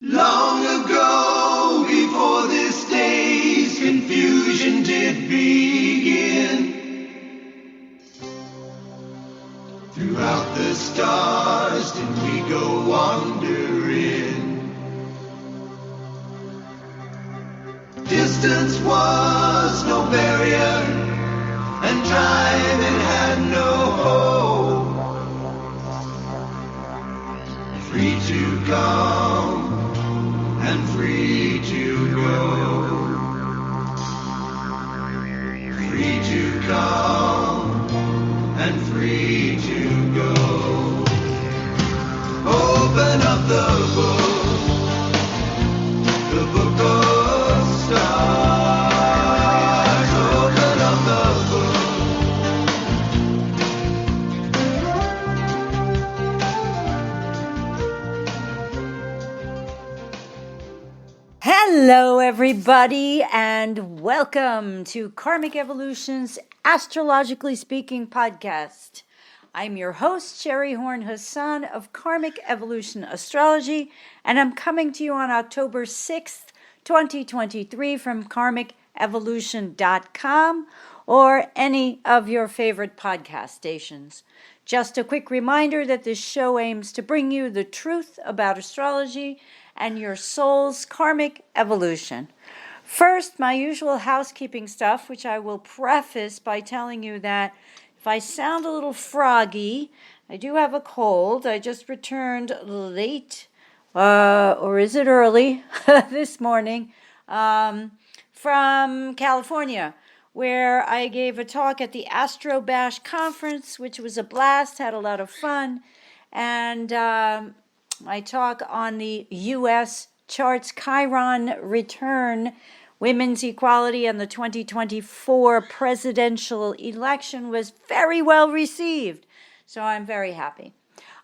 Long ago, before this day's confusion did begin, throughout the stars did we go wandering. Distance was no barrier, and time it had no hope. Free to come and free to go. Free to come and free to go. Open up the book of stars. Open up the Hello, everybody, and welcome to Karmic Evolution's Astrologically Speaking podcast. I'm your host, SHERI HASAN of Karmic Evolution Astrology, and I'm coming to you on October 6th, 2023 from karmicevolution.com or any of your favorite podcast stations. Just a quick reminder that this show aims to bring you the truth about astrology and your soul's karmic evolution. First, my usual housekeeping stuff, which I will preface by telling you that if I sound a little froggy, I do have a cold. I just returned late, or is it early, this morning, from California, where I gave a talk at the Astro Bash conference, which was a blast, had a lot of fun, and my talk on the U.S. charts Chiron return, women's equality, and the 2024 presidential election was very well received. So I'm very happy.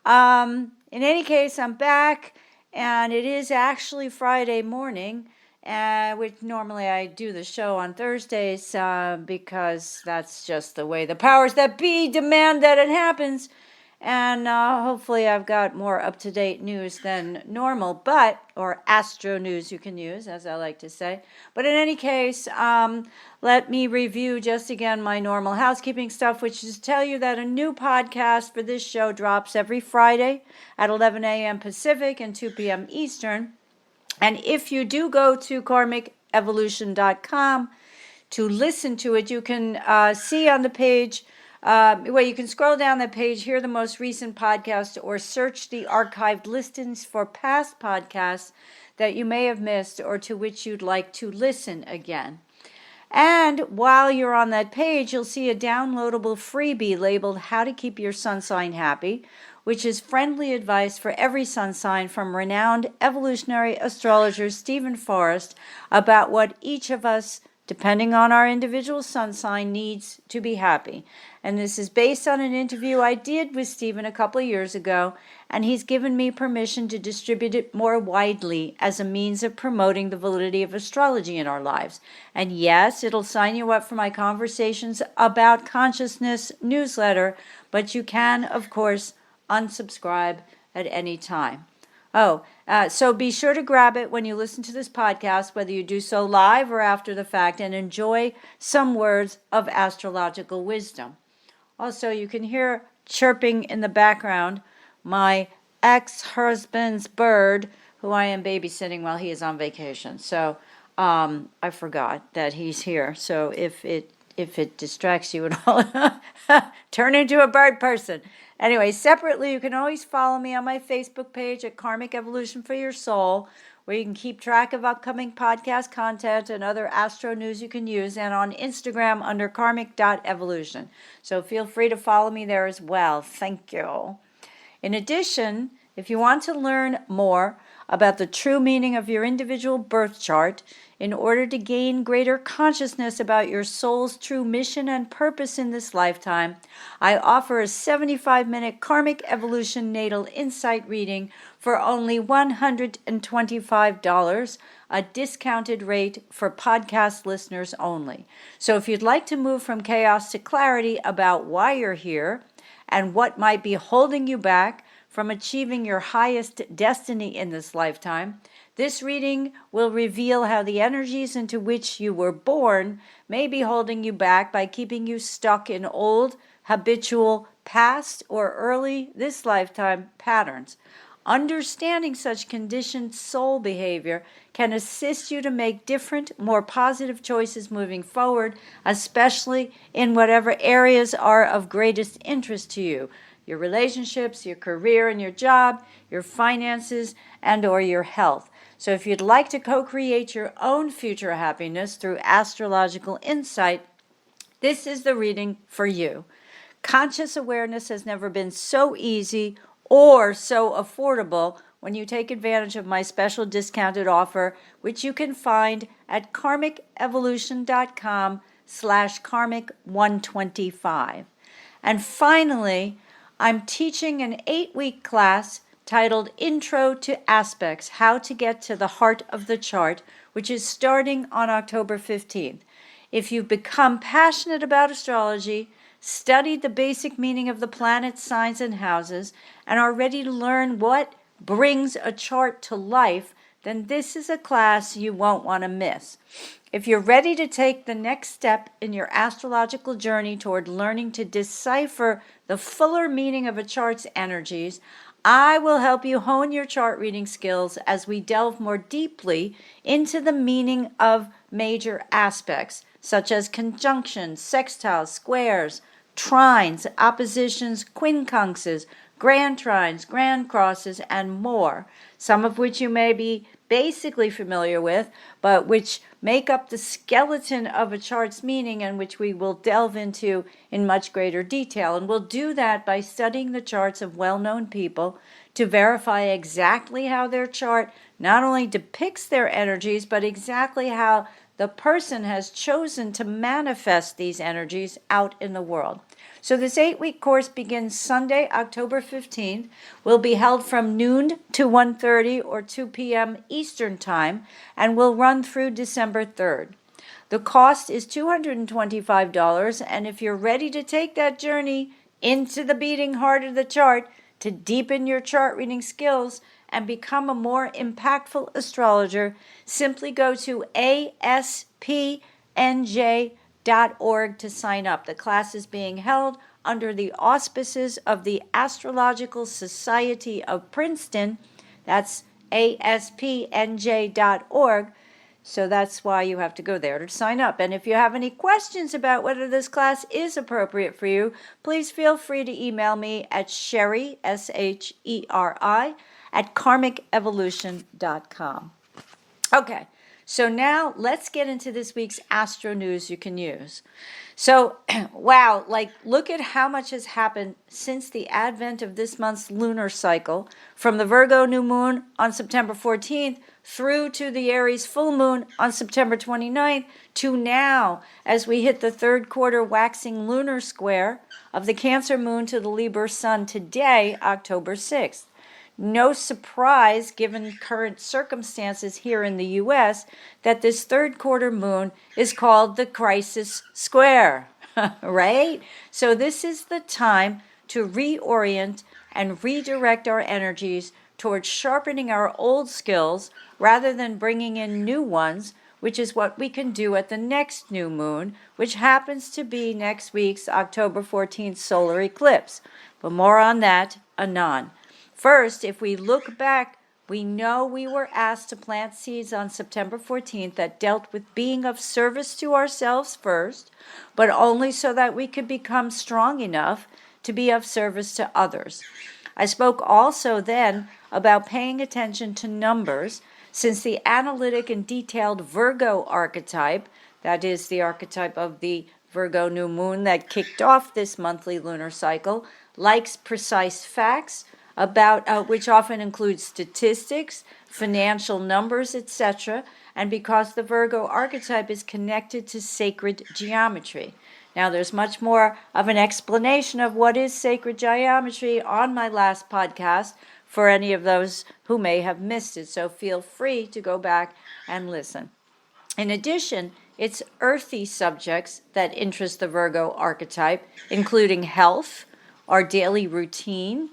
In any case, I'm back, and it is actually Friday morning, which normally I do the show on Thursdays because that's just the way the powers that be demand that it happens. And hopefully I've got more up-to-date news than normal, or astro news you can use, as I like to say. But in any case, let me review just again my normal housekeeping stuff, which is to tell you that a new podcast for this show drops every Friday at 11 a.m. Pacific and 2 p.m. Eastern. And if you do go to karmicevolution.com to listen to it, you can see on the page, you can scroll down the page, hear the most recent podcast, or search the archived listings for past podcasts that you may have missed or to which you'd like to listen again. And while you're on that page, you'll see a downloadable freebie labeled How to Keep Your Sun Sign Happy, which is friendly advice for every sun sign from renowned evolutionary astrologer Stephen Forrest about what each of us, depending on our individual sun sign, needs to be happy. And this is based on an interview I did with Stephen a couple of years ago, and he's given me permission to distribute it more widely as a means of promoting the validity of astrology in our lives. And yes, it'll sign you up for my Conversations About Consciousness newsletter, but you can, of course, unsubscribe at any time. So be sure to grab it when you listen to this podcast, whether you do so live or after the fact, and enjoy some words of astrological wisdom. Also, you can hear chirping in the background my ex-husband's bird, who I am babysitting while he is on vacation. So I forgot that he's here. So if it distracts you at all, turn into a bird person. Anyway, separately, you can always follow me on my Facebook page at Karmic Evolution for Your Soul, where you can keep track of upcoming podcast content and other astro news you can use, and on Instagram under karmic.evolution. So feel free to follow me there as well. Thank you. In addition, if you want to learn more about the true meaning of your individual birth chart in order to gain greater consciousness about your soul's true mission and purpose in this lifetime, I offer a 75-minute Karmic Evolution Natal Insight reading for only $125, a discounted rate for podcast listeners only. So if you'd like to move from chaos to clarity about why you're here and what might be holding you back from achieving your highest destiny in this lifetime, This reading will reveal how the energies into which you were born may be holding you back by keeping you stuck in old, habitual, past, or early this lifetime patterns. Understanding such conditioned soul behavior can assist you to make different, more positive choices moving forward, especially in whatever areas are of greatest interest to you. Your relationships, your career and your job, your finances, and or your health. So if you'd like to co-create your own future happiness through astrological insight, this is the reading for you. Conscious awareness has never been so easy or so affordable when you take advantage of my special discounted offer, which you can find at karmicevolution.com/karmic125. And finally, I'm teaching an 8-week class titled Intro to Aspects, How to Get to the Heart of the Chart, which is starting on October 15th. If you've become passionate about astrology, studied the basic meaning of the planets, signs, and houses, and are ready to learn what brings a chart to life, then this is a class you won't want to miss. If you're ready to take the next step in your astrological journey toward learning to decipher the fuller meaning of a chart's energies, I will help you hone your chart reading skills as we delve more deeply into the meaning of major aspects, such as conjunctions, sextiles, squares, trines, oppositions, quincunxes, grand trines, grand crosses, and more, some of which you may be basically familiar with, but which make up the skeleton of a chart's meaning and which we will delve into in much greater detail. And we'll do that by studying the charts of well-known people to verify exactly how their chart not only depicts their energies, but exactly how the person has chosen to manifest these energies out in the world. So this 8-week course begins Sunday, October 15th, will be held from noon to 1:30 or 2 p.m. Eastern Time, and will run through December 3rd. The cost is $225, and if you're ready to take that journey into the beating heart of the chart to deepen your chart reading skills and become a more impactful astrologer, simply go to aspnj.org to sign up. The class is being held under the auspices of the Astrological Society of Princeton. That's aspnj.org. So that's why you have to go there to sign up. And if you have any questions about whether this class is appropriate for you, please feel free to email me at SHERI, SHERI, at karmicevolution.com. Okay, so now let's get into this week's astro news you can use. So, wow, look at how much has happened since the advent of this month's lunar cycle, from the Virgo new moon on September 14th through to the Eris full moon on September 29th, to now, as we hit the third quarter waxing lunar square of the Cancer moon to the Libra sun today, October 6th. No surprise, given current circumstances here in the U.S., that this third quarter moon is called the crisis square, right? So this is the time to reorient and redirect our energies towards sharpening our old skills rather than bringing in new ones, which is what we can do at the next new moon, which happens to be next week's October 14th solar eclipse. But more on that anon. First, if we look back, we know we were asked to plant seeds on September 14th that dealt with being of service to ourselves first, but only so that we could become strong enough to be of service to others. I spoke also then about paying attention to numbers, since the analytic and detailed Virgo archetype, that is the archetype of the Virgo new moon that kicked off this monthly lunar cycle, likes precise facts, about which often includes statistics, financial numbers, etc., and because the Virgo archetype is connected to sacred geometry. Now, there's much more of an explanation of what is sacred geometry on my last podcast for any of those who may have missed it, so feel free to go back and listen. In addition, it's earthy subjects that interest the Virgo archetype, including health, our daily routine,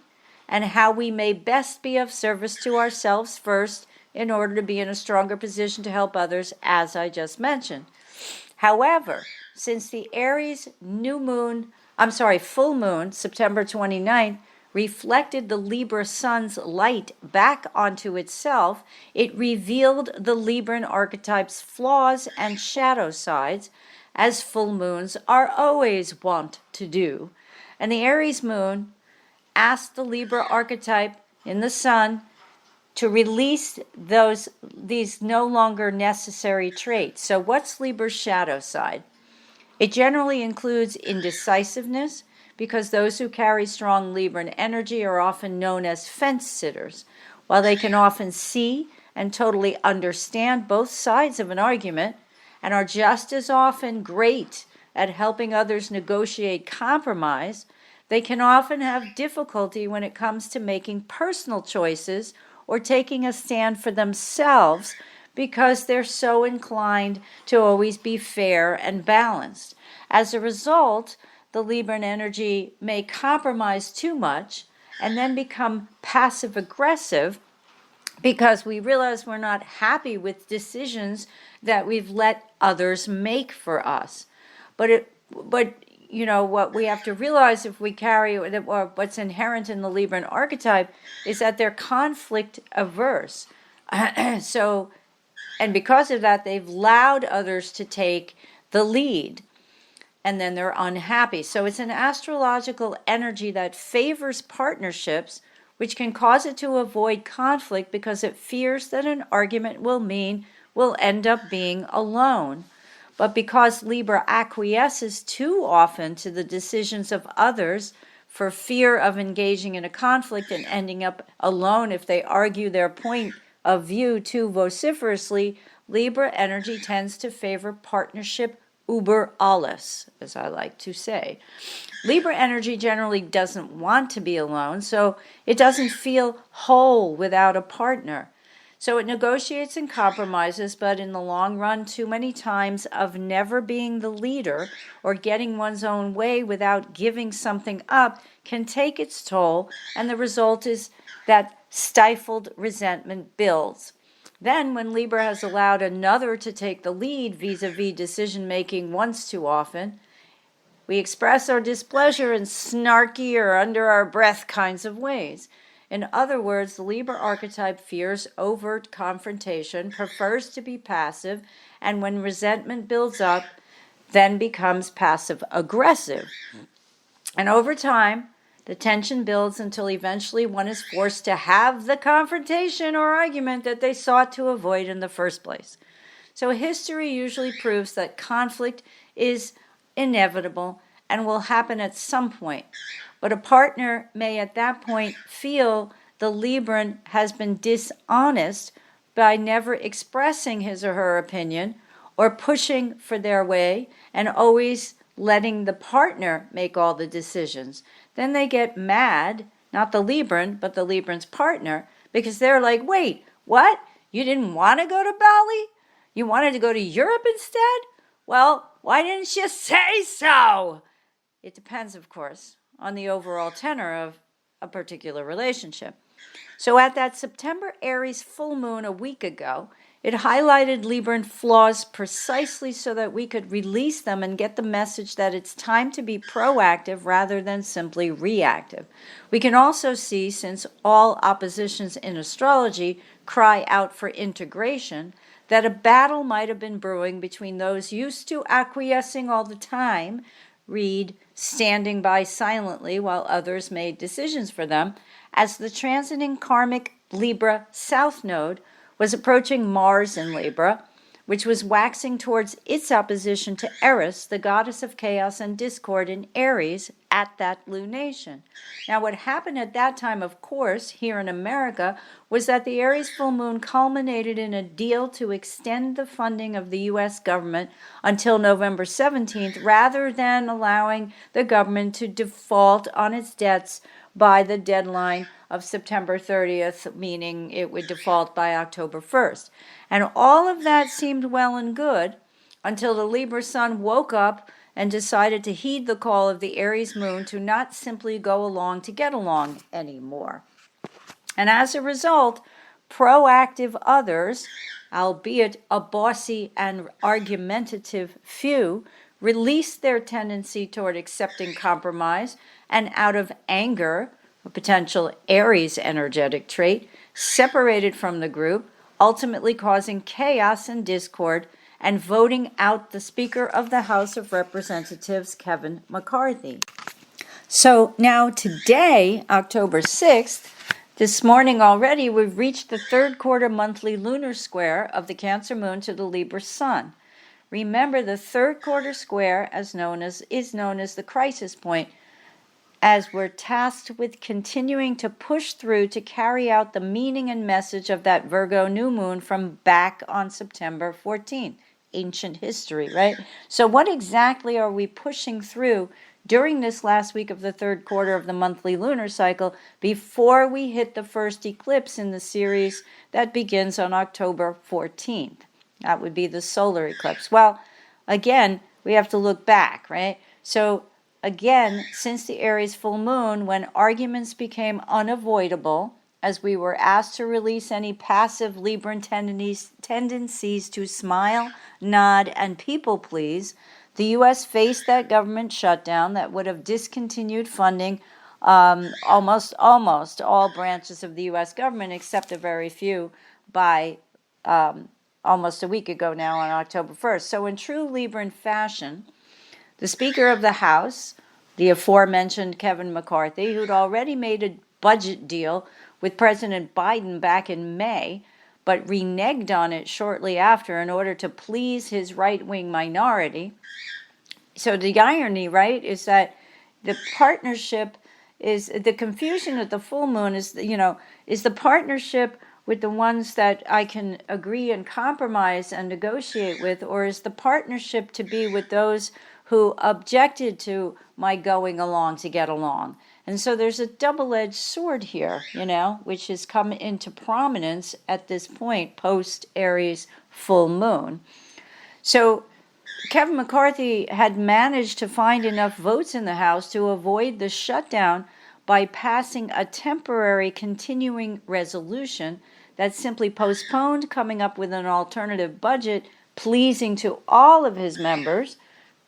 and how we may best be of service to ourselves first in order to be in a stronger position to help others, as I just mentioned. However, since the Aries full moon, September 29th, reflected the Libra sun's light back onto itself, it revealed the Libran archetype's flaws and shadow sides, as full moons are always wont to do. And the Aries moon asked the Libra archetype in the sun to release these no longer necessary traits. So what's Libra's shadow side? It generally includes indecisiveness, because those who carry strong Libran energy are often known as fence sitters. While they can often see and totally understand both sides of an argument and are just as often great at helping others negotiate compromise, they can often have difficulty when it comes to making personal choices or taking a stand for themselves, because they're so inclined to always be fair and balanced. As a result, the Libran energy may compromise too much and then become passive aggressive, because we realize we're not happy with decisions that we've let others make for us. But you know, what we have to realize, if we carry, or what's inherent in the Libran archetype, is that they're conflict averse. So, and because of that, they've allowed others to take the lead, and then they're unhappy. So it's an astrological energy that favors partnerships, which can cause it to avoid conflict because it fears that an argument will end up being alone. But because Libra acquiesces too often to the decisions of others for fear of engaging in a conflict and ending up alone if they argue their point of view too vociferously, Libra energy tends to favor partnership über alles, as I like to say. Libra energy generally doesn't want to be alone, so it doesn't feel whole without a partner. So it negotiates and compromises, but in the long run, too many times of never being the leader or getting one's own way without giving something up can take its toll, and the result is that stifled resentment builds. Then, when Libra has allowed another to take the lead vis-a-vis decision-making once too often, we express our displeasure in snarky or under-our-breath kinds of ways. In other words, the Libra archetype fears overt confrontation, prefers to be passive, and when resentment builds up, then becomes passive-aggressive. And over time, the tension builds until eventually one is forced to have the confrontation or argument that they sought to avoid in the first place. So history usually proves that conflict is inevitable and will happen at some point. But a partner may at that point feel the Libran has been dishonest by never expressing his or her opinion or pushing for their way and always letting the partner make all the decisions. Then they get mad, not the Libran, but the Libran's partner, because they're like, wait, what? You didn't want to go to Bali? You wanted to go to Europe instead? Well, why didn't you say so? It depends, of course, on the overall tenor of a particular relationship. So at that September Aries full moon a week ago, it highlighted Libran flaws precisely so that we could release them and get the message that it's time to be proactive rather than simply reactive. We can also see, since all oppositions in astrology cry out for integration, that a battle might have been brewing between those used to acquiescing all the time, read standing by silently while others made decisions for them, as the transiting karmic Libra South Node was approaching Mars in Libra, which was waxing towards its opposition to Eris, the goddess of chaos and discord in Aries, at that lunation. Now, what happened at that time, of course, here in America, was that the Aries full moon culminated in a deal to extend the funding of the U.S. government until November 17th, rather than allowing the government to default on its debts by the deadline of September 30th, meaning it would default by October 1st. And all of that seemed well and good until the Libra sun woke up and decided to heed the call of the Aries moon to not simply go along to get along anymore. And as a result, proactive others, albeit a bossy and argumentative few, released their tendency toward accepting compromise and out of anger, a potential Aries energetic trait, separated from the group, ultimately causing chaos and discord and voting out the Speaker of the House of Representatives, Kevin McCarthy. So now today, October 6th, this morning already, we've reached the third quarter monthly lunar square of the Cancer moon to the Libra sun. Remember, the third quarter square is known as the crisis point, as we're tasked with continuing to push through to carry out the meaning and message of that Virgo new moon from back on September 14th. Ancient history, right? So what exactly are we pushing through during this last week of the third quarter of the monthly lunar cycle before we hit the first eclipse in the series that begins on October 14th? That would be the solar eclipse. Well, again, we have to look back, right? So again, since the Aries full moon, when arguments became unavoidable, as we were asked to release any passive Libran tendencies to smile, nod, and people please, the U.S. faced that government shutdown that would have discontinued funding almost all branches of the U.S. government, except a very few, by almost a week ago now on October 1st. So in true Libran fashion, the Speaker of the House, the aforementioned Kevin McCarthy, who'd already made a budget deal with President Biden back in May, but reneged on it shortly after in order to please his right-wing minority. So the irony, right, is that the partnership is, the confusion at the full moon is, is the partnership with the ones that I can agree and compromise and negotiate with, or is the partnership to be with those who objected to my going along to get along? And so there's a double-edged sword here, which has come into prominence at this point, post-Aries full moon. So Kevin McCarthy had managed to find enough votes in the House to avoid the shutdown by passing a temporary continuing resolution that simply postponed coming up with an alternative budget pleasing to all of his members.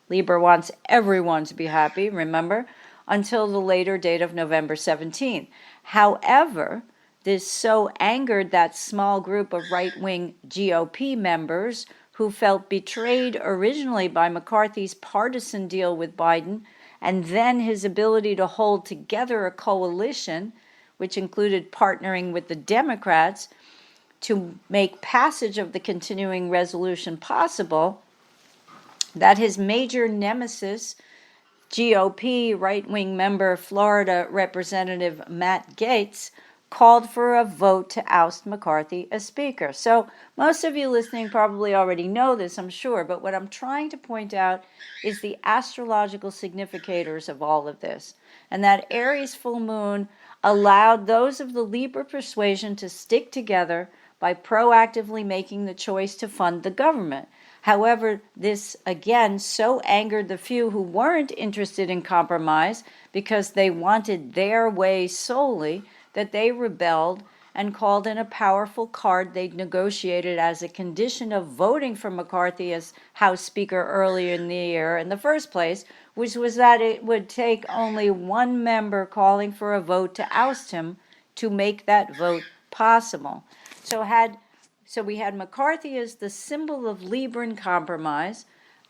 Libra wants everyone to be happy, remember, until the later date of November 17th. However, this so angered that small group of right-wing GOP members who felt betrayed originally by McCarthy's partisan deal with Biden and then his ability to hold together a coalition, which included partnering with the Democrats to make passage of the continuing resolution possible, that his major nemesis, GOP right-wing member Florida Representative Matt Gaetz, called for a vote to oust McCarthy as Speaker. So most of you listening probably already know this, I'm sure, but what I'm trying to point out is the astrological significators of all of this. And that Aries full moon allowed those of the Libra persuasion to stick together by proactively making the choice to fund the government. However, this again so angered the few who weren't interested in compromise because they wanted their way solely that they rebelled and called in a powerful card they'd negotiated as a condition of voting for McCarthy as House Speaker earlier in the year in the first place, which was that it would take only one member calling for a vote to oust him to make that vote possible. So we had McCarthy as the symbol of Libran compromise,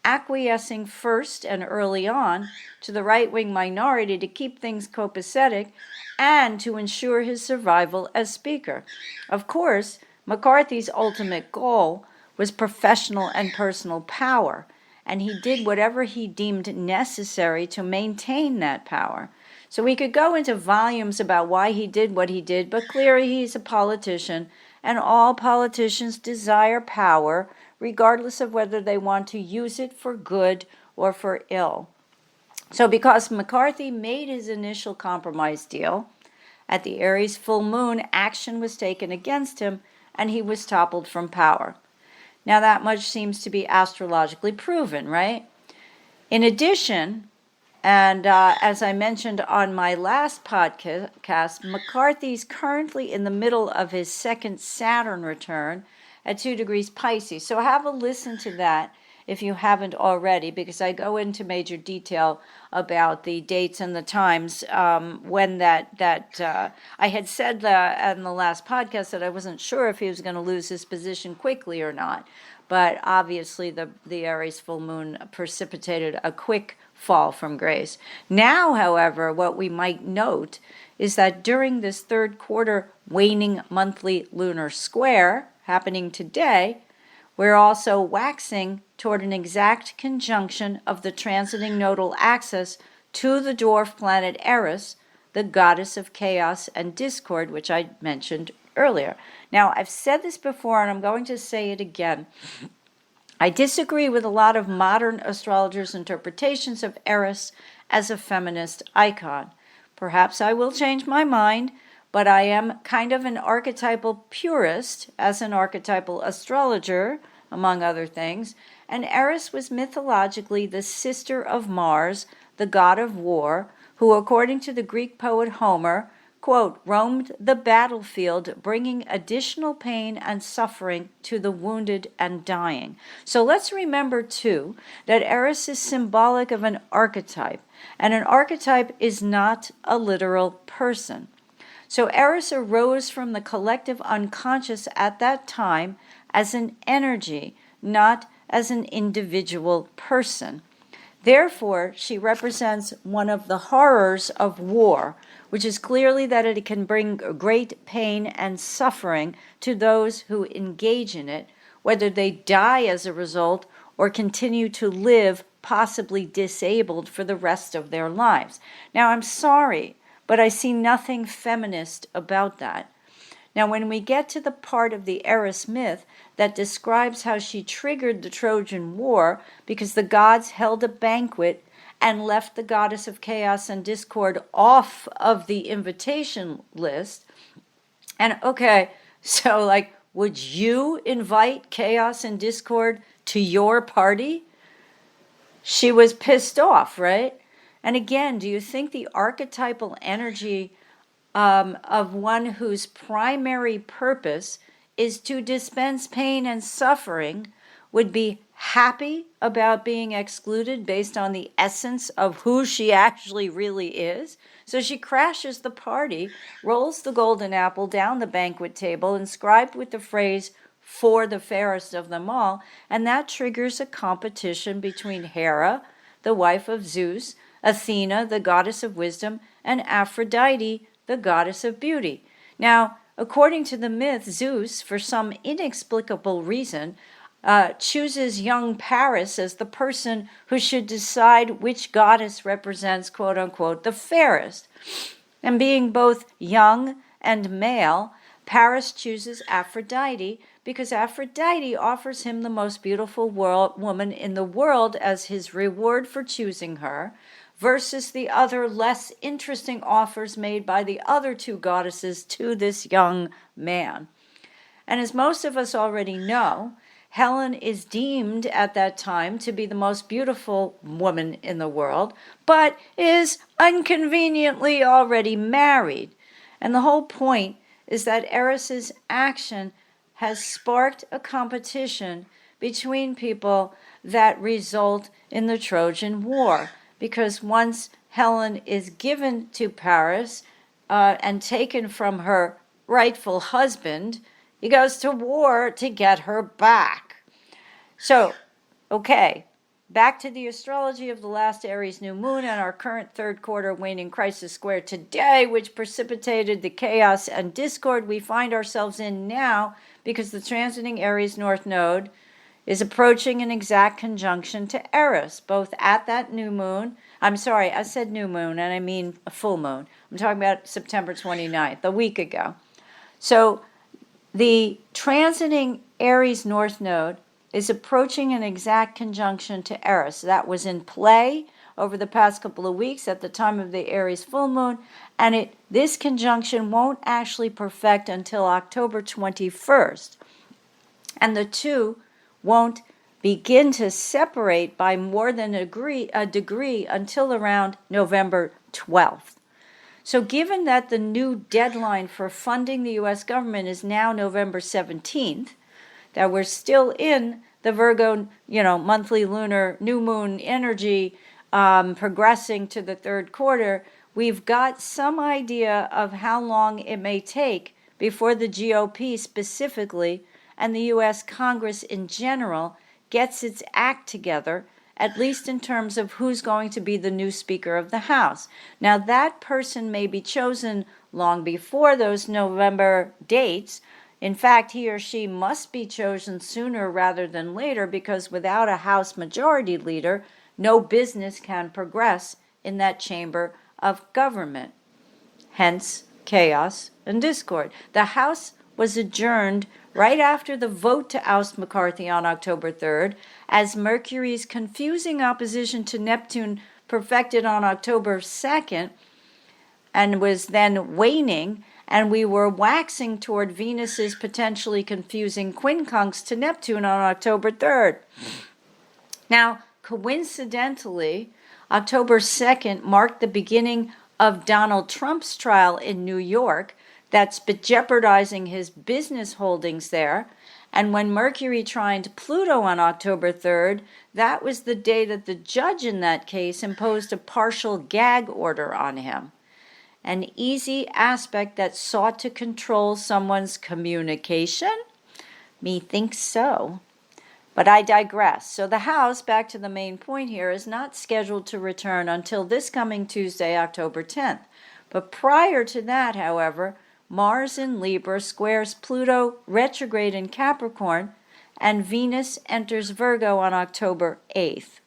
acquiescing first and early on to the right-wing minority to keep things copacetic and to ensure his survival as Speaker. Of course, McCarthy's ultimate goal was professional and personal power, and he did whatever he deemed necessary to maintain that power. So we could go into volumes about why he did what he did, but clearly he's a politician, and all politicians desire power, regardless of whether they want to use it for good or for ill. So because McCarthy made his initial compromise deal, at the Aries full moon, action was taken against him, and he was toppled from power. Now that much seems to be astrologically proven, right? In addition, And as I mentioned on my last podcast, McCarthy's currently in the middle of his second Saturn return at 2 degrees Pisces. So have a listen to that if you haven't already, because I go into major detail about the dates and the times when I had said in the last podcast that I wasn't sure if he was going to lose his position quickly or not. But obviously the Aries full moon precipitated a quick fall from grace. Now, however, what we might note is that during this third quarter waning monthly lunar square happening today, we're also waxing toward an exact conjunction of the transiting nodal axis to the dwarf planet Eris, the goddess of chaos and discord, which I mentioned earlier. Now, I've said this before, and I'm going to say it again. I disagree with a lot of modern astrologers' interpretations of Eris as a feminist icon. Perhaps I will change my mind, but I am kind of an archetypal purist as an archetypal astrologer, among other things, and Eris was mythologically the sister of Mars, the god of war, who, according to the Greek poet Homer, quote, roamed the battlefield, bringing additional pain and suffering to the wounded and dying. So let's remember, too, that Eris is symbolic of an archetype, and an archetype is not a literal person. So Eris arose from the collective unconscious at that time as an energy, not as an individual person. Therefore, she represents one of the horrors of war, which is clearly that it can bring great pain and suffering to those who engage in it, whether they die as a result or continue to live possibly disabled for the rest of their lives. Now, I'm sorry, but I see nothing feminist about that. Now, when we get to the part of the Eris myth that describes how she triggered the Trojan War because the gods held a banquet and left the goddess of chaos and discord off of the invitation list, and okay, so like, would you invite chaos and discord to your party? She was pissed off, right? And again, do you think the archetypal energy of one whose primary purpose is to dispense pain and suffering would be happy about being excluded based on the essence of who she actually really is? So she crashes the party, rolls the golden apple down the banquet table, inscribed with the phrase, "for the fairest of them all," and that triggers a competition between Hera, the wife of Zeus, Athena, the goddess of wisdom, and Aphrodite, the goddess of beauty. Now, according to the myth, Zeus, for some inexplicable reason, chooses young Paris as the person who should decide which goddess represents, quote unquote, the fairest. And being both young and male, Paris chooses Aphrodite because Aphrodite offers him the most beautiful woman in the world as his reward for choosing her, versus the other less interesting offers made by the other two goddesses to this young man. And as most of us already know, Helen is deemed at that time to be the most beautiful woman in the world, but is inconveniently already married. And the whole point is that Eris's action has sparked a competition between people that result in the Trojan War. Because once Helen is given to Paris and taken from her rightful husband, he goes to war to get her back. So, okay, back to the astrology of the last Aries new moon and our current third quarter waning crisis square today, which precipitated the chaos and discord we find ourselves in now because the transiting Aries North Node is approaching an exact conjunction to Eris, both at that new moon. I'm sorry, I said new moon, and I mean a full moon. I'm talking about September 29th, a week ago. So the transiting Aries North Node is approaching an exact conjunction to Eris. That was in play over the past couple of weeks at the time of the Aries full moon, and this conjunction won't actually perfect until October 21st. And the two won't begin to separate by more than a degree until around November 12th. So given that the new deadline for funding the U.S. government is now November 17th, that we're still in the Virgo, monthly lunar new moon energy, progressing to the third quarter, we've got some idea of how long it may take before the GOP specifically and the U.S. Congress in general gets its act together, at least in terms of who's going to be the new Speaker of the House. Now, that person may be chosen long before those November dates. In fact, he or she must be chosen sooner rather than later, because without a House Majority Leader, no business can progress in that chamber of government. Hence, chaos and discord. The House was adjourned right after the vote to oust McCarthy on October 3rd, as Mercury's confusing opposition to Neptune perfected on October 2nd and was then waning, and we were waxing toward Venus's potentially confusing quincunx to Neptune on October 3rd. Now, coincidentally, October 2nd marked the beginning of Donald Trump's trial in New York that's jeopardizing his business holdings there. And when Mercury trined Pluto on October 3rd, that was the day that the judge in that case imposed a partial gag order on him. An easy aspect that sought to control someone's communication? Methinks so. But I digress. So the House, back to the main point here, is not scheduled to return until this coming Tuesday, October 10th. But prior to that, however, Mars in Libra squares Pluto retrograde in Capricorn, and Venus enters Virgo on October 8th.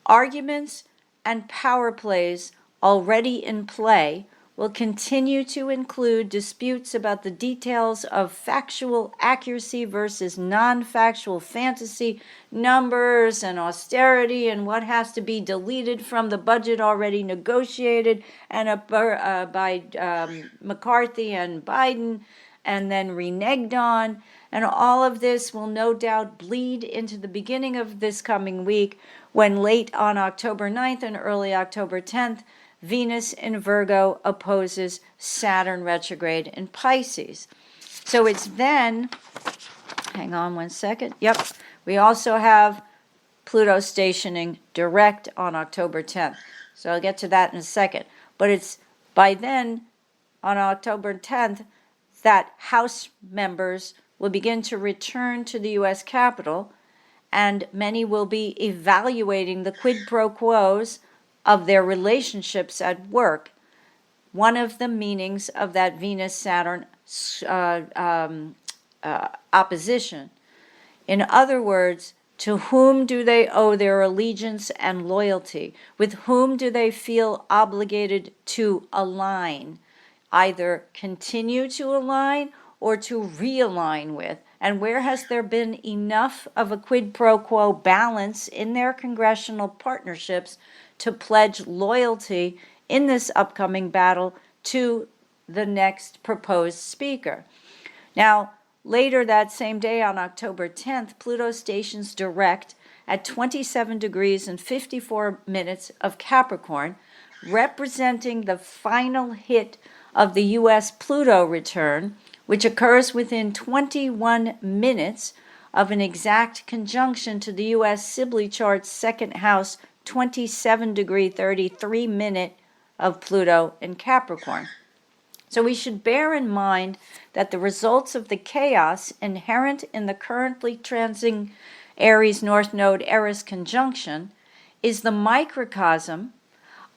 Arguments and power plays already in play will continue to include disputes about the details of factual accuracy versus non-factual fantasy, numbers and austerity, and what has to be deleted from the budget already negotiated and by McCarthy and Biden, and then reneged on. And all of this will no doubt bleed into the beginning of this coming week, when late on October 9th and early October 10th, Venus in Virgo opposes Saturn retrograde in Pisces. So it's then, hang on one second, we also have Pluto stationing direct on October 10th. So I'll get to that in a second. But it's by then, on October 10th, that House members will begin to return to the U.S. Capitol, and many will be evaluating the quid pro quos of their relationships at work. One of the meanings of that Venus-Saturn opposition. In other words, to whom do they owe their allegiance and loyalty? With whom do they feel obligated to align? Either continue to align or to realign with? And where has there been enough of a quid pro quo balance in their congressional partnerships to pledge loyalty in this upcoming battle to the next proposed speaker? Now, later that same day on October 10th, Pluto stations direct at 27 degrees and 54 minutes of Capricorn, representing the final hit of the U.S. Pluto return, which occurs within 21 minutes of an exact conjunction to the U.S. Sibly chart's second house 27-degree 33-minute of Pluto in Capricorn. So we should bear in mind that the results of the chaos inherent in the currently transing Aries North Node Eris conjunction is the microcosm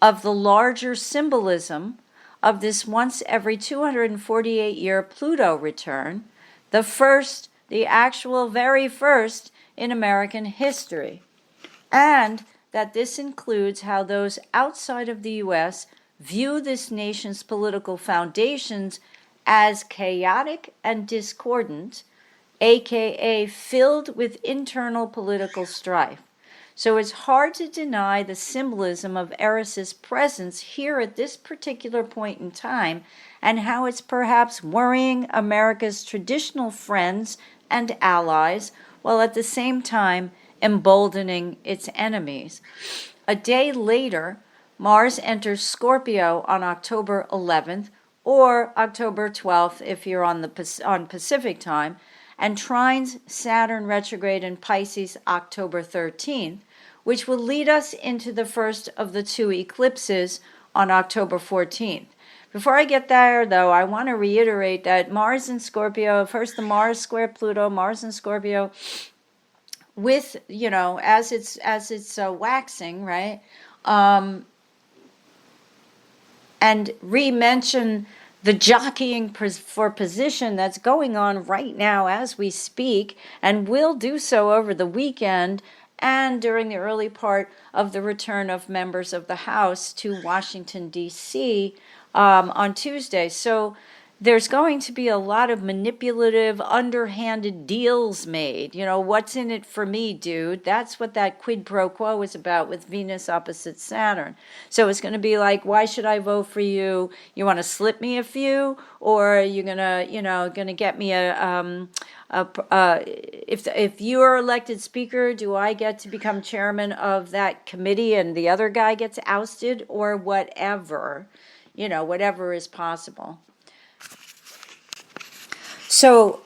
of the larger symbolism of this once every 248-year Pluto return, the actual very first in American history. And that this includes how those outside of the U.S. view this nation's political foundations as chaotic and discordant, aka filled with internal political strife. So it's hard to deny the symbolism of Eris's presence here at this particular point in time, and how it's perhaps worrying America's traditional friends and allies, while at the same time emboldening its enemies. A day later, Mars enters Scorpio on October 11th or October 12th if you're on Pacific time, and trines Saturn retrograde in Pisces October 13th, which will lead us into the first of the two eclipses on October 14th. Before I get there, though, I want to reiterate that Mars in Scorpio, first the Mars square Pluto, Mars in Scorpio, with, as it's waxing, right? And re-mention the jockeying for position that's going on right now as we speak, and will do so over the weekend and during the early part of the return of members of the House to Washington, D.C. On Tuesday. So there's going to be a lot of manipulative, underhanded deals made. What's in it for me, dude? That's what that quid pro quo is about with Venus opposite Saturn. So it's going to be like, why should I vote for you? You want to slip me a few, or are you gonna get me if you are elected speaker, do I get to become chairman of that committee and the other guy gets ousted, or whatever? Whatever is possible. So,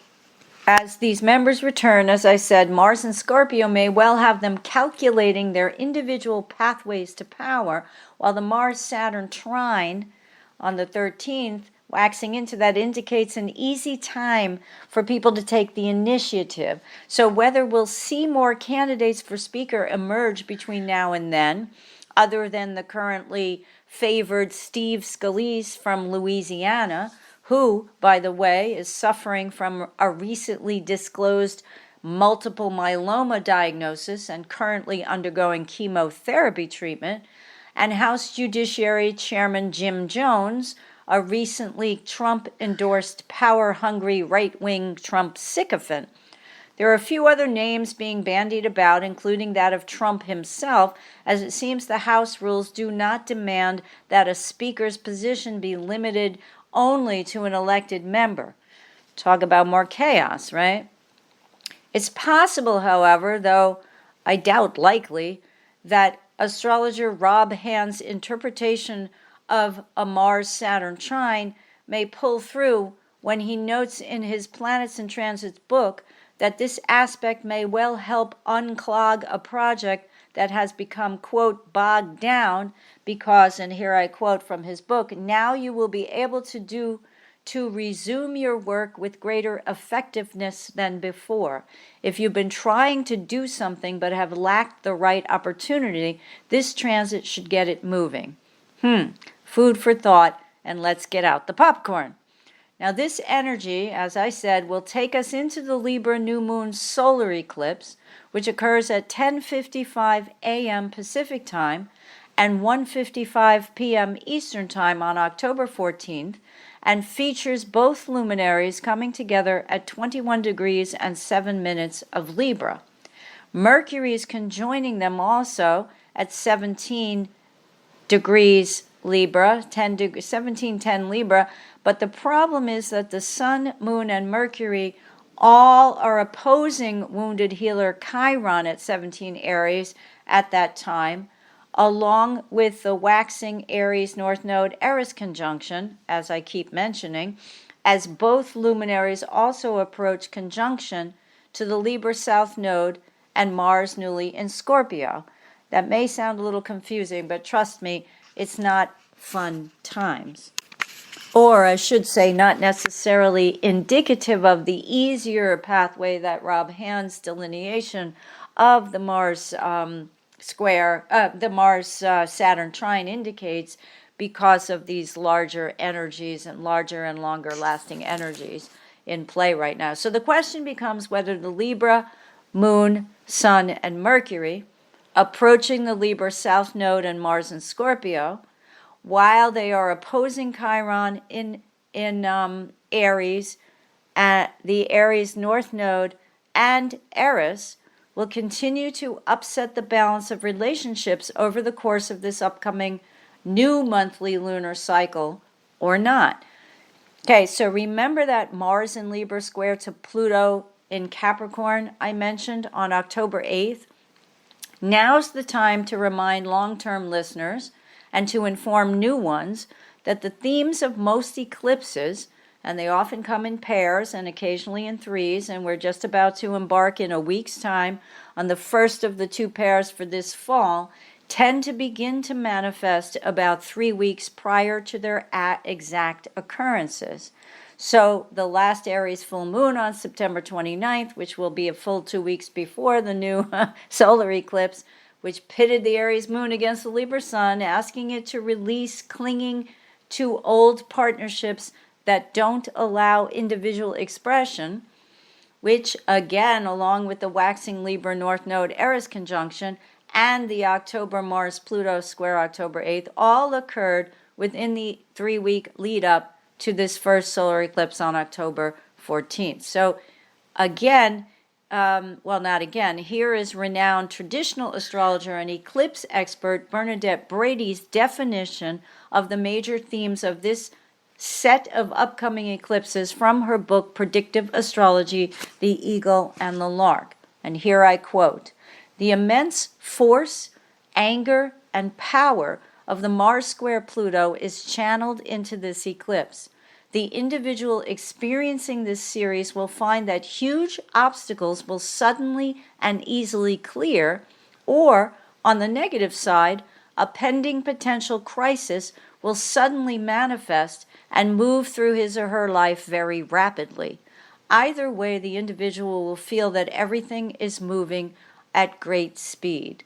as these members return, as I said, Mars and Scorpio may well have them calculating their individual pathways to power, while the Mars-Saturn trine on the 13th, waxing into that, indicates an easy time for people to take the initiative. So whether we'll see more candidates for speaker emerge between now and then, other than the currently favored Steve Scalise from Louisiana, who, by the way, is suffering from a recently disclosed multiple myeloma diagnosis and currently undergoing chemotherapy treatment, and House Judiciary Chairman Jim Jones, a recently Trump-endorsed power-hungry right-wing Trump sycophant. There are a few other names being bandied about, including that of Trump himself, as it seems the House rules do not demand that a speaker's position be limited only to an elected member. Talk about more chaos, right? It's possible, however, though I doubt likely, that astrologer Rob Hand's interpretation of a Mars-Saturn trine may pull through when he notes in his Planets and Transits book that this aspect may well help unclog a project that has become, quote, bogged down because, and here I quote from his book, now you will be able to resume your work with greater effectiveness than before. If you've been trying to do something but have lacked the right opportunity, this transit should get it moving. Food for thought, and let's get out the popcorn. Now this energy, as I said, will take us into the Libra new moon solar eclipse, which occurs at 10:55 a.m. Pacific time and 1:55 p.m. Eastern time on October 14th, and features both luminaries coming together at 21 degrees and 7 minutes of Libra. Mercury is conjoining them also at 17 degrees Libra, 1710 Libra, but the problem is that the Sun, Moon, and Mercury all are opposing wounded healer Chiron at 17 Aries at that time, along with the waxing Aries North Node Eris conjunction, as I keep mentioning, as both luminaries also approach conjunction to the Libra South Node and Mars newly in Scorpio. That may sound a little confusing, but trust me, it's not fun times. Or I should say, not necessarily indicative of the easier pathway that Rob Hand's delineation of the Mars Saturn trine indicates, because of these larger energies and larger and longer lasting energies in play right now. So the question becomes whether the Libra, Moon, Sun, and Mercury approaching the Libra South Node and Mars in Scorpio, while they are opposing Chiron in Aries, at the Aries North Node and Eris, will continue to upset the balance of relationships over the course of this upcoming new monthly lunar cycle or not. Okay, so remember that Mars in Libra square to Pluto in Capricorn I mentioned on October 8th. Now's the time to remind long-term listeners and to inform new ones that the themes of most eclipses, and they often come in pairs and occasionally in threes, and we're just about to embark in a week's time on the first of the two pairs for this fall, tend to begin to manifest about 3 weeks prior to their exact occurrences. So the last Aries full moon on September 29th, which will be a full 2 weeks before the new solar eclipse, which pitted the Aries moon against the Libra sun, asking it to release clinging to old partnerships that don't allow individual expression, which again, along with the waxing Libra North Node Eris conjunction and the October Mars Pluto square October 8th, all occurred within the 3-week lead up to this first solar eclipse on October 14th. So again, not again, here is renowned traditional astrologer and eclipse expert Bernadette Brady's definition of the major themes of this set of upcoming eclipses from her book Predictive Astrology, The Eagle and the Lark. And here I quote, "The immense force, anger, and power of the Mars square Pluto is channeled into this eclipse. The individual experiencing this series will find that huge obstacles will suddenly and easily clear, or, on the negative side, a pending potential crisis will suddenly manifest and move through his or her life very rapidly. Either way, the individual will feel that everything is moving at great speed."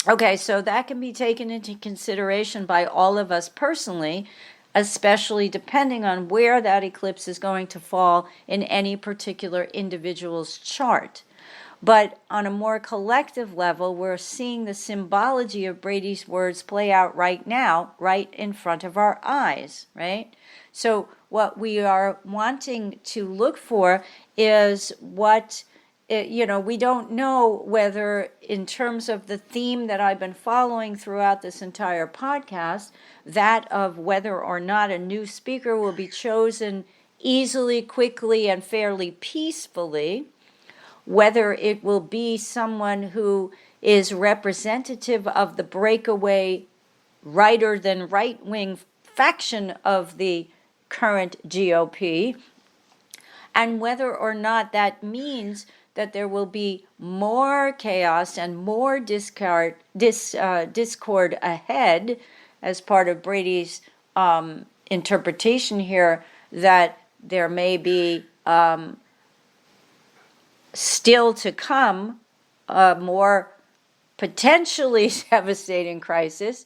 Okay, so that can be taken into consideration by all of us personally, especially depending on where that eclipse is going to fall in any particular individual's chart. But on a more collective level, we're seeing the symbology of Brady's words play out right now, right in front of our eyes, right? So what we are wanting to look for is what, we don't know whether, in terms of the theme that I've been following throughout this entire podcast, that of whether or not a new speaker will be chosen easily, quickly, and fairly peacefully, whether it will be someone who is representative of the breakaway righter than right-wing faction of the current GOP, and whether or not that means that there will be more chaos and more discord ahead, as part of Brady's interpretation here, that there may be still to come a more potentially devastating crisis,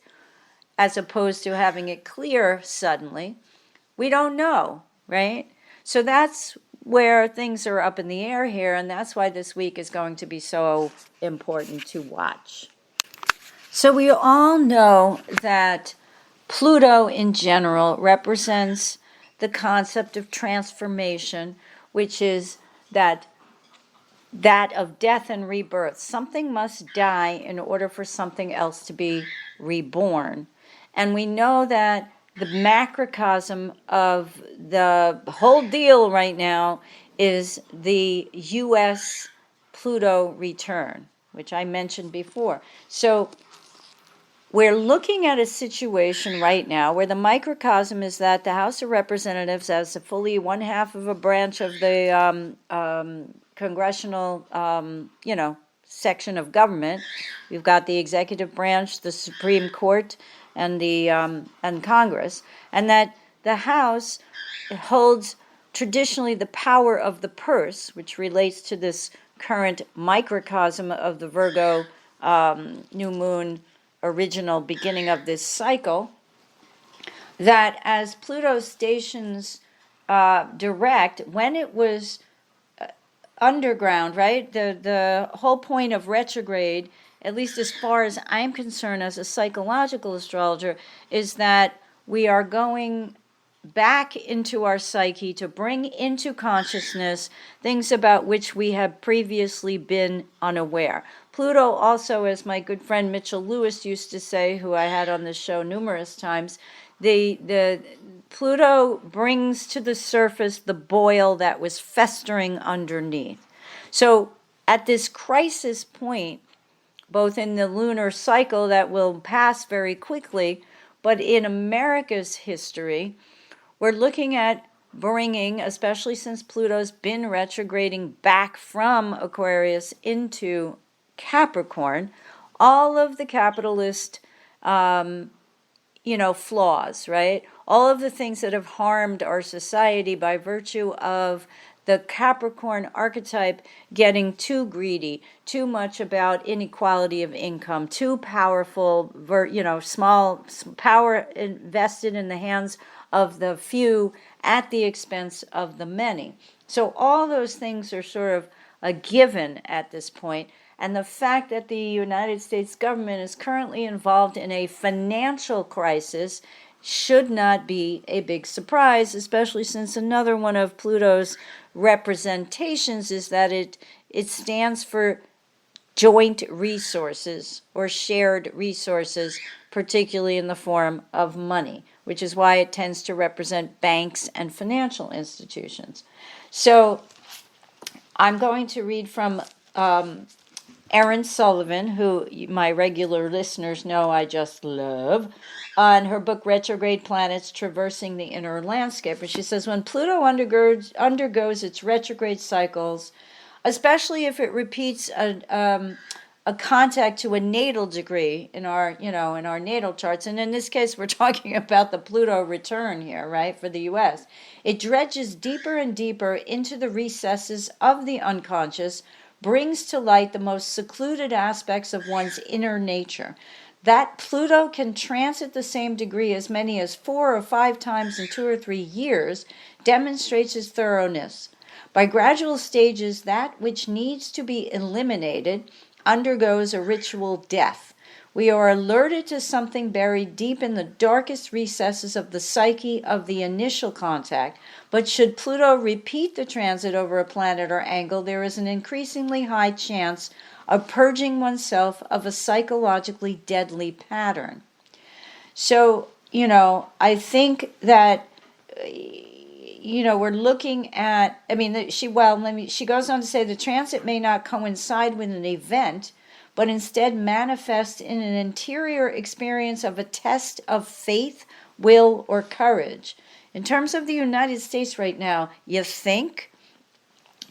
as opposed to having it clear suddenly. We don't know, right? So that's where things are up in the air here, and that's why this week is going to be so important to watch. So we all know that Pluto in general represents the concept of transformation, which is that of death and rebirth. Something must die in order for something else to be reborn. And we know that the macrocosm of the whole deal right now is the U.S. Pluto return, which I mentioned before. So we're looking at a situation right now where the microcosm is that the House of Representatives, as a fully one half of a branch of the congressional, section of government, we've got the executive branch, the Supreme Court, and the and Congress, and that the House holds traditionally the power of the purse, which relates to this current microcosm of the Virgo new moon original beginning of this cycle, that as Pluto stations direct, when it was underground, right, the whole point of retrograde, at least as far as I'm concerned as a psychological astrologer, is that we are going back into our psyche to bring into consciousness things about which we have previously been unaware. Pluto also, as my good friend Mitchell Lewis used to say, who I had on this show numerous times, the Pluto brings to the surface the boil that was festering underneath. So at this crisis point, both in the lunar cycle that will pass very quickly, but in America's history, we're looking at bringing, especially since Pluto's been retrograding back from Aquarius into Capricorn, all of the capitalist, flaws, right? All of the things that have harmed our society by virtue of the Capricorn archetype getting too greedy, too much about inequality of income, too powerful, small power invested in the hands of the few at the expense of the many. So all those things are sort of a given at this point. And the fact that the United States government is currently involved in a financial crisis should not be a big surprise, especially since another one of Pluto's representations is that it stands for joint resources or shared resources, particularly in the form of money, which is why it tends to represent banks and financial institutions. So I'm going to read from Erin Sullivan, who my regular listeners know I just love, in her book Retrograde Planets Traversing the Inner Landscape. And she says, when Pluto undergoes its retrograde cycles, especially if it repeats a contact to a natal degree in our natal charts, and in this case we're talking about the Pluto return here, right, for the US, it dredges deeper and deeper into the recesses of the unconscious, brings to light the most secluded aspects of one's inner nature. That Pluto can transit the same degree as many as 4 or 5 times in 2 or 3 years demonstrates its thoroughness. By gradual stages, that which needs to be eliminated undergoes a ritual death. We are alerted to something buried deep in the darkest recesses of the psyche of the initial contact, but should Pluto repeat the transit over a planet or angle, there is an increasingly high chance of purging oneself of a psychologically deadly pattern. So, I think that we're looking at, she goes on to say the transit may not coincide with an event, but instead manifest in an interior experience of a test of faith, will, or courage. In terms of the United States right now, you think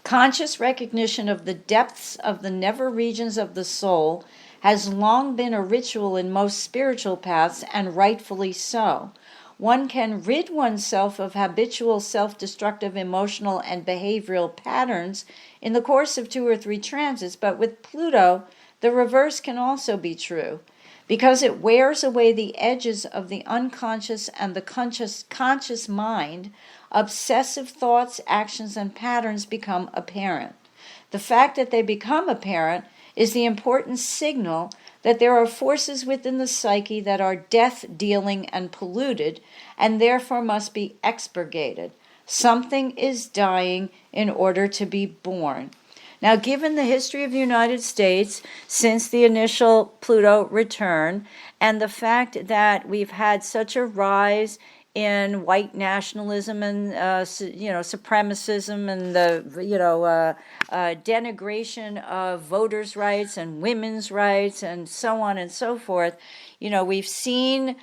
conscious recognition of the depths of the never regions of the soul has long been a ritual in most spiritual paths, and rightfully so. One can rid oneself of habitual self-destructive emotional and behavioral patterns in the course of 2 or 3 transits, but with Pluto, the reverse can also be true. Because it wears away the edges of the unconscious and the conscious mind, obsessive thoughts, actions, and patterns become apparent. The fact that they become apparent is the important signal that there are forces within the psyche that are death-dealing and polluted, and therefore must be expurgated. Something is dying in order to be born. Now, given the history of the United States since the initial Pluto return, and the fact that we've had such a rise in white nationalism and supremacism and the denigration of voters' rights and women's rights and so on and so forth, we've seen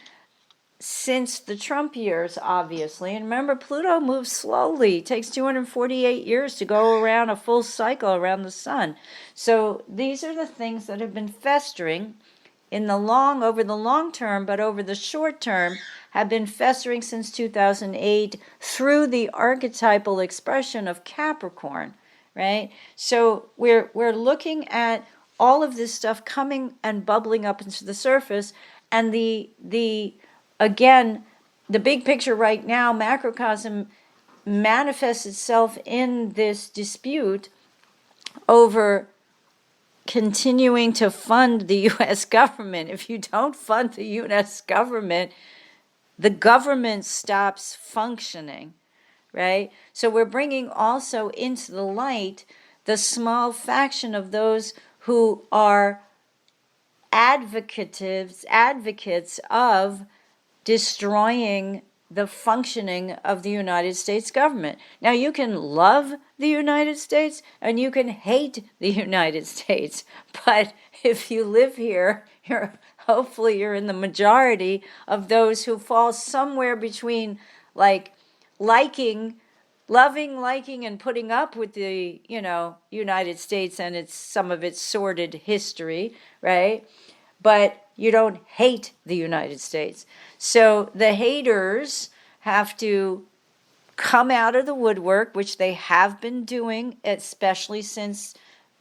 since the Trump years, obviously. And remember, Pluto moves slowly. It takes 248 years to go around a full cycle around the sun. So these are the things that have been festering over the long term, but over the short term have been festering since 2008 through the archetypal expression of Capricorn, right? So we're looking at all of this stuff coming and bubbling up into the surface, and again, the big picture right now, macrocosm, manifests itself in this dispute over continuing to fund the U.S. government. If you don't fund the U.S. government, the government stops functioning, right? So we're bringing also into the light the small faction of those who are advocates of destroying the functioning of the United States government. Now, you can love the United States and you can hate the United States, but if you live here, hopefully you're in the majority of those who fall somewhere between like loving, liking, and putting up with the, United States and some of its sordid history, right? But you don't hate the United States. So the haters have to come out of the woodwork, which they have been doing, especially since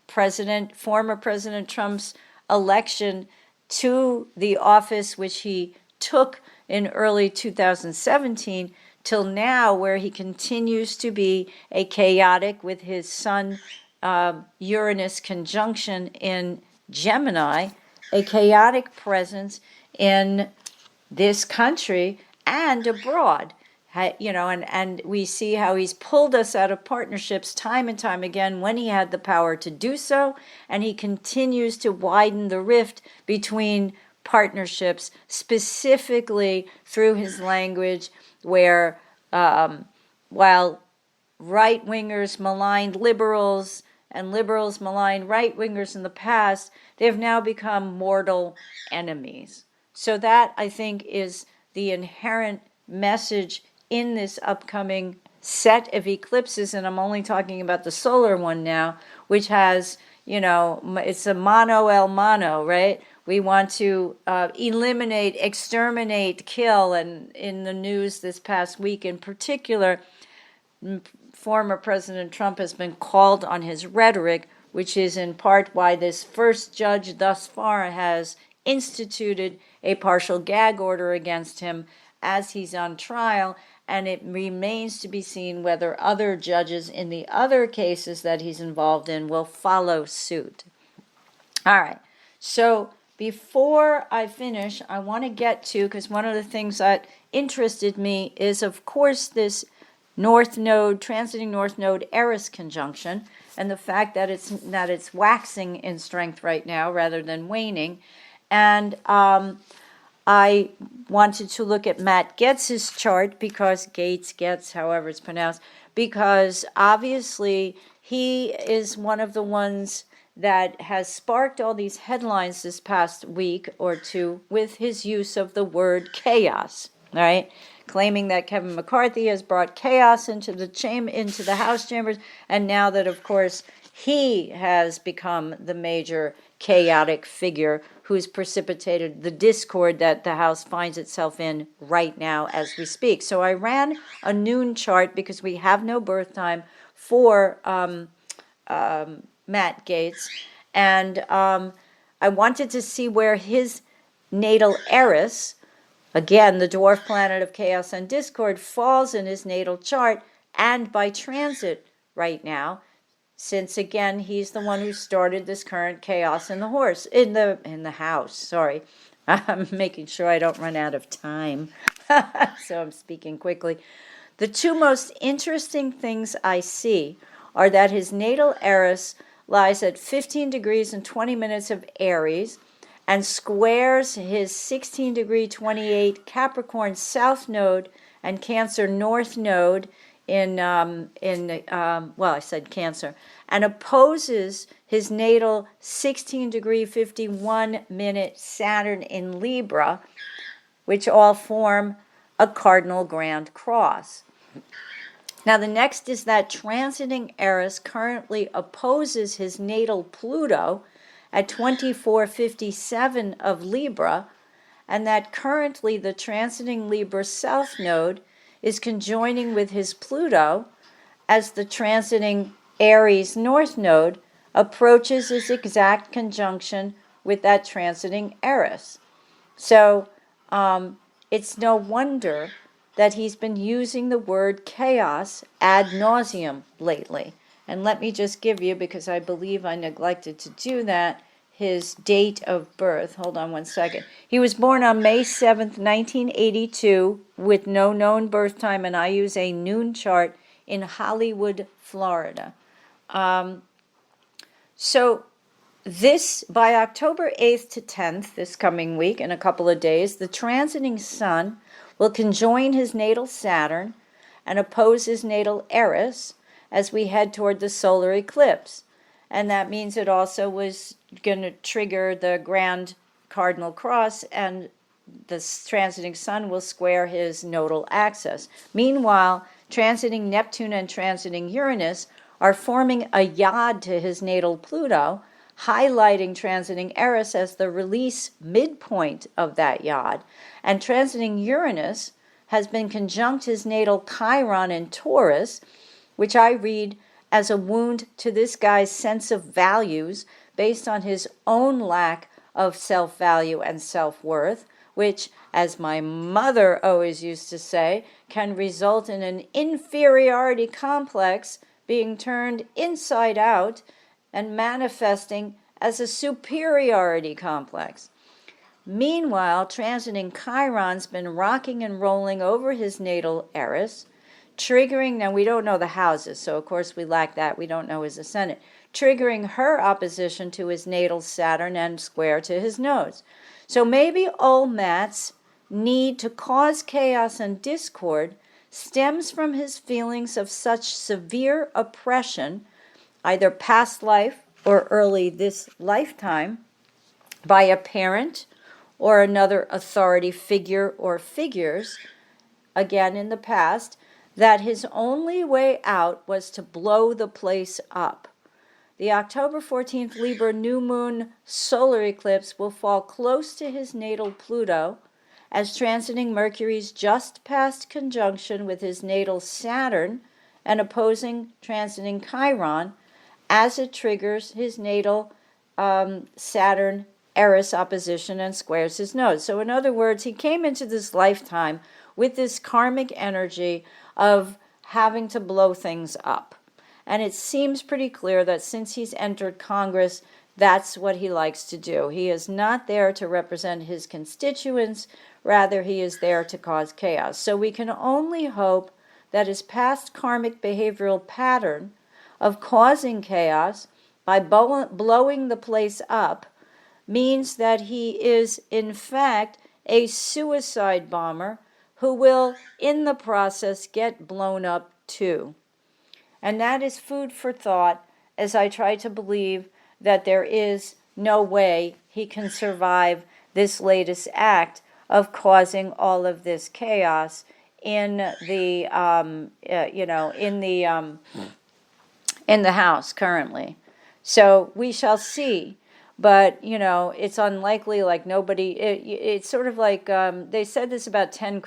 former President Trump's election to the office, which he took in early 2017, till now, where he continues to be a chaotic, with his Sun Uranus conjunction in Gemini, a chaotic presence in this country and abroad. And we see how he's pulled us out of partnerships time and time again when he had the power to do so, and he continues to widen the rift between partnerships, specifically through his language, where while right-wingers maligned liberals and liberals maligned right-wingers in the past, they have now become mortal enemies. So that, I think, is the inherent message in this upcoming set of eclipses, and I'm only talking about the solar one now, which has, it's a mano el mano, right? We want to eliminate, exterminate, kill, and in the news this past week in particular, former President Trump has been called on his rhetoric, which is in part why this first judge thus far has instituted a partial gag order against him as he's on trial, and it remains to be seen whether other judges in the other cases that he's involved in will follow suit. All right, so before I finish, I want to get to, because one of the things that interested me is, of course, this North Node, transiting North Node Eris conjunction, and the fact that it's waxing in strength right now rather than waning. And I wanted to look at Matt Gaetz's chart, because Gaetz, however it's pronounced, because obviously he is one of the ones that has sparked all these headlines this past week or two with his use of the word chaos, right? Claiming that Kevin McCarthy has brought chaos into the House chambers, and now that, of course, he has become the major chaotic figure who's precipitated the discord that the House finds itself in right now as we speak. So I ran a noon chart because we have no birth time for Matt Gaetz, and I wanted to see where his natal Eris, again, the dwarf planet of chaos and discord, falls in his natal chart and by transit right now, since again he's the one who started this current chaos in the house. Sorry, I'm making sure I don't run out of time, so I'm speaking quickly. The two most interesting things I see are that his natal Eris lies at 15 degrees and 20 minutes of Aries, and squares his 16 degree 28 Capricorn South Node and Cancer North Node I said Cancer, and opposes his natal 16 degree 51 minute Saturn in Libra, which all form a cardinal grand cross. Now the next is that transiting Eris currently opposes his natal Pluto at 2457 of Libra, and that currently the transiting Libra South Node is conjoining with his Pluto as the transiting Aries North Node approaches its exact conjunction with that transiting Eris. So it's no wonder that he's been using the word chaos ad nauseum lately. And let me just give you, because I believe I neglected to do that, his date of birth. Hold on one second. He was born on May 7th, 1982, with no known birth time, and I use a noon chart in Hollywood, Florida. So this, by October 8th to 10th, this coming week, in a couple of days, the transiting sun will conjoin his natal Saturn and oppose his natal Eris as we head toward the solar eclipse. And that means it also was going to trigger the grand cardinal cross, and the transiting sun will square his nodal axis. Meanwhile, transiting Neptune and transiting Uranus are forming a yod to his natal Pluto, highlighting transiting Eris as the release midpoint of that yod. And transiting Uranus has been conjunct his natal Chiron in Taurus, which I read as a wound to this guy's sense of values based on his own lack of self-value and self-worth, which, as my mother always used to say, can result in an inferiority complex being turned inside out and manifesting as a superiority complex. Meanwhile, transiting Chiron's been rocking and rolling over his natal Eris, triggering, now we don't know the houses, so of course we lack that, we don't know his ascendant, triggering her opposition to his natal Saturn and square to his nodes. So maybe old Matt's need to cause chaos and discord stems from his feelings of such severe oppression, either past life or early this lifetime, by a parent or another authority figure or figures, again in the past, that his only way out was to blow the place up. The October 14th Libra new moon solar eclipse will fall close to his natal Pluto, as transiting Mercury's just past conjunction with his natal Saturn and opposing transiting Chiron, as it triggers his natal Saturn Eris opposition and squares his nodes. So in other words, he came into this lifetime with this karmic energy of having to blow things up. And it seems pretty clear that since he's entered Congress, that's what he likes to do. He is not there to represent his constituents, rather he is there to cause chaos. So we can only hope that his past karmic behavioral pattern of causing chaos by blowing the place up means that he is in fact a suicide bomber who will, in the process, get blown up too. And that is food for thought as I try to believe that there is no way he can survive this latest act of causing all of this chaos in the, in the House currently. So we shall see. But, it's unlikely, like nobody, it's sort of like, they said this about Ted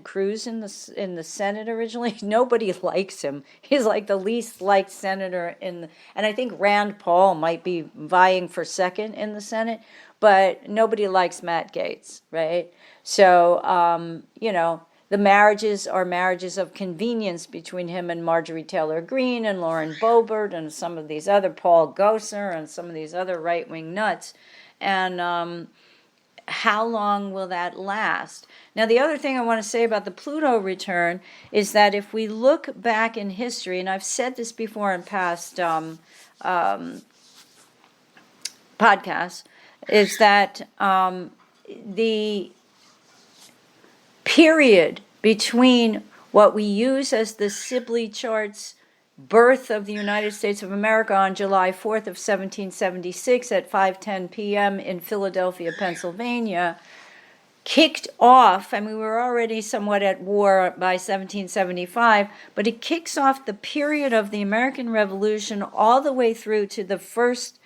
Cruz in the Senate originally. Nobody likes him. He's like the least liked senator and I think Rand Paul might be vying for second in the Senate, but nobody likes Matt Gaetz, right? So, the marriages are marriages of convenience between him and Marjorie Taylor Greene and Lauren Boebert and some of these other, Paul Gosar and some of these other right-wing nuts. And how long will that last? Now, the other thing I want to say about the Pluto return is that if we look back in history, and I've said this before in past podcasts, is that the period between what we use as the Sibly chart's birth of the United States of America on July 4th of 1776 at 5:10 p.m. in Philadelphia, Pennsylvania, kicked off, we were already somewhat at war by 1775, but it kicks off the period of the American Revolution all the way through to the first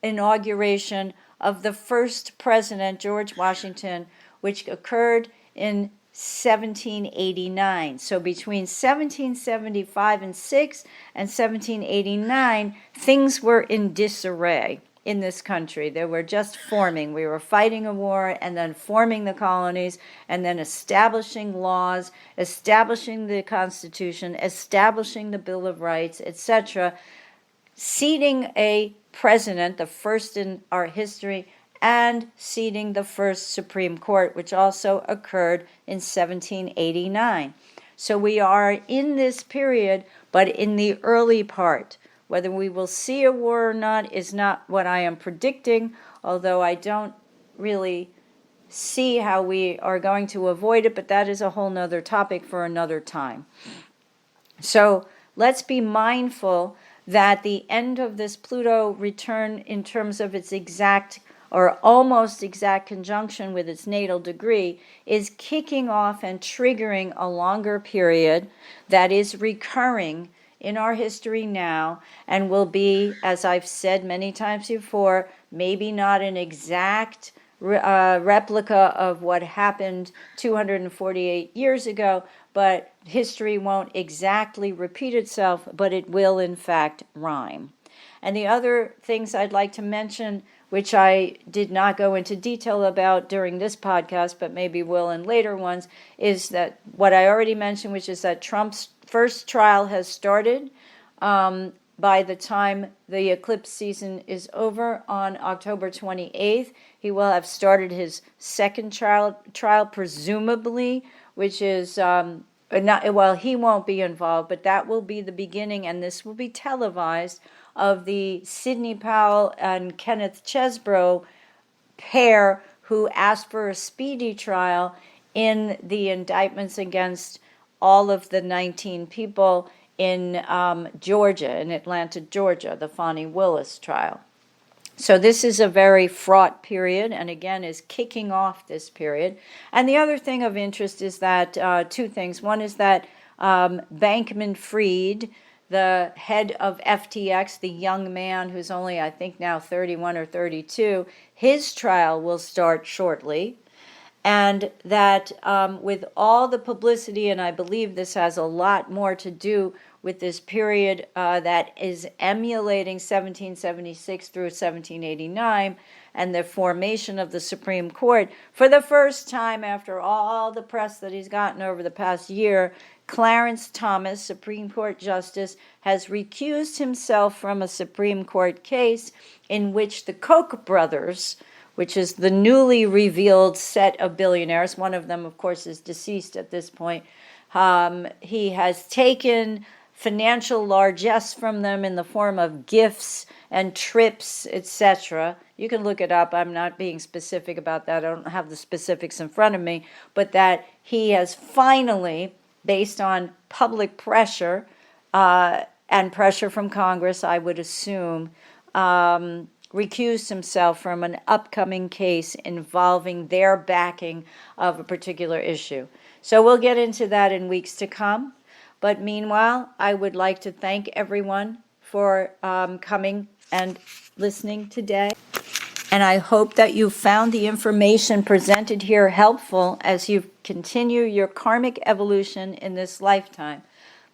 inauguration of the first president, George Washington, which occurred in 1789. So between 1775 and 6 and 1789, things were in disarray in this country. They were just forming. We were fighting a war and then forming the colonies and then establishing laws, establishing the Constitution, establishing the Bill of Rights, etc., seating a president, the first in our history, and seating the first Supreme Court, which also occurred in 1789. So we are in this period, but in the early part. Whether we will see a war or not is not what I am predicting, although I don't really see how we are going to avoid it, but that is a whole nother topic for another time. So let's be mindful that the end of this Pluto return in terms of its exact or almost exact conjunction with its natal degree is kicking off and triggering a longer period that is recurring in our history now and will be, as I've said many times before, maybe not an exact replica of what happened 248 years ago, but history won't exactly repeat itself, but it will in fact rhyme. And the other things I'd like to mention, which I did not go into detail about during this podcast, but maybe will in later ones, is that what I already mentioned, which is that Trump's first trial has started. By the time the eclipse season is over on October 28th, he will have started his second trial presumably, which is, he won't be involved, but that will be the beginning, and this will be televised, of the Sidney Powell and Kenneth Chesebro pair who asked for a speedy trial in the indictments against all of the 19 people in Georgia, in Atlanta, Georgia, the Fonnie Willis trial. So this is a very fraught period, and again is kicking off this period. And the other thing of interest is that two things. One is that Bankman-Fried, the head of FTX, the young man who's only, I think now 31 or 32, his trial will start shortly. And that with all the publicity, and I believe this has a lot more to do with this period that is emulating 1776 through 1789 and the formation of the Supreme Court, for the first time after all the press that he's gotten over the past year, Clarence Thomas, Supreme Court Justice, has recused himself from a Supreme Court case in which the Koch brothers, which is the newly revealed set of billionaires, one of them, of course, is deceased at this point, he has taken financial largesse from them in the form of gifts and trips, etc. You can look it up. I'm not being specific about that. I don't have the specifics in front of me, but that he has finally, based on public pressure and pressure from Congress, I would assume, recused himself from an upcoming case involving their backing of a particular issue. So we'll get into that in weeks to come. But meanwhile, I would like to thank everyone for coming and listening today. And I hope that you found the information presented here helpful as you continue your karmic evolution in this lifetime.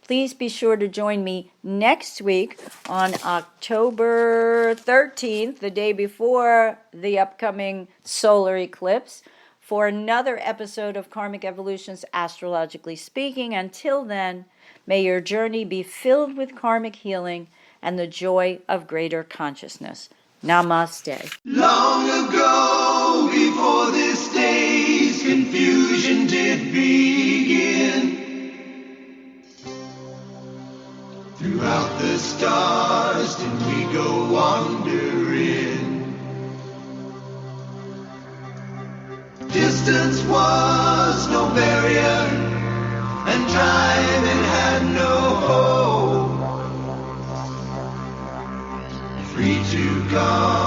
Please be sure to join me next week on October 13th, the day before the upcoming solar eclipse, for another episode of Karmic Evolutions, Astrologically Speaking. Until then, may your journey be filled with karmic healing and the joy of greater consciousness. Namaste. Long ago, before this day's confusion did begin, throughout the stars did we go wandering. Distance was no barrier, and time it had no hope. Free to go